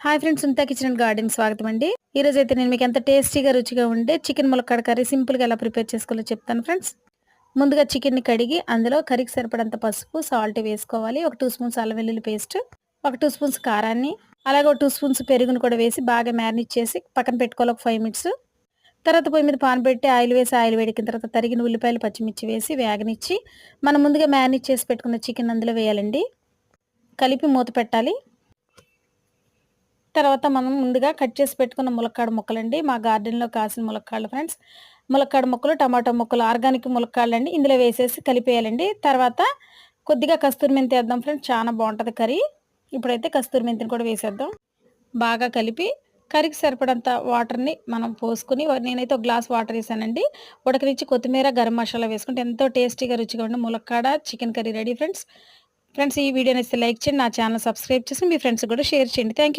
Hi friends, Sunitha kitchen and garden స్వాగతం అండి. ఈ రోజు అయితే నేను మీకు ఎంత టేస్టీగా రుచిగా ఉండే చికెన్ ములక్కాడ కర్రీ సింపుల్గా ఎలా ప్రిపేర్ చేసుకోవాలో చెప్తాను ఫ్రెండ్స్. ముందుగా చికెన్ని కడిగి అందులో కర్రీకి సరిపడంత పసుపు, సాల్ట్ వేసుకోవాలి. ఒక 2 స్పూన్స్ అల్లం వెల్లుల్లి పేస్ట్, ఒక 2 స్పూన్స్ కారాన్ని, అలాగే ఒక 2 స్పూన్స్ పెరుగును కూడా వేసి బాగా మ్యారినేట్ చేసి పక్కన పెట్టుకోవాలి ఒక 5 మినిట్స్. తర్వాత పొయ్యి మీద పాన్ పెట్టి ఆయిల్ వేసి ఆయిల్ వేడెక్కిన తర్వాత తరిగిన ఉల్లిపాయలు, పచ్చిమిర్చి వేసి వేగనిచ్చి మనం ముందుగా మ్యారినేట్ చేసి పెట్టుకున్న చికెన్ అందులో వేయాలండి. కలిపి మూత పెట్టాలి. తర్వాత మనం ముందుగా కట్ చేసి పెట్టుకున్న ములక్కాడ ముక్కలండి. మా గార్డెన్‌లో కాసిన ములక్కాడలు ఫ్రెండ్స్. ములక్కాడ ముక్కలు, టమాటా ముక్కలు, ఆర్గానిక్ ములక్కాడలండి. ఇందులో వేసేసి కలిపేయాలండి. తర్వాత కొద్దిగా కస్తూరి మెంతి ఏద్దాం ఫ్రెండ్స్. చాలా బావుంటది కర్రీ. ఇప్పుడైతే కస్తూరి మెంతిని కూడా వేసేద్దాం. బాగా కలిపి కర్రీకి సరిపడంత వాటర్‌ని మనం పోసుకొని నేనైతే ఒక గ్లాస్ వాటర్ ఏసానండి. ఉడకనిచ్చి కొత్తిమీర, గరం మసాలా వేసుకుంటే ఎంతో టేస్టీగా రుచిగా ఉండే ములక్కాడ chicken curry ready friends. Friends, ఈ వీడియో నచ్చితే లైక్ చేయండి. నా ఛానెల్ సబ్స్క్రైబ్ చేసి మీ ఫ్రెండ్స్‌కి కూడా షేర్ చేయండి. Thank you.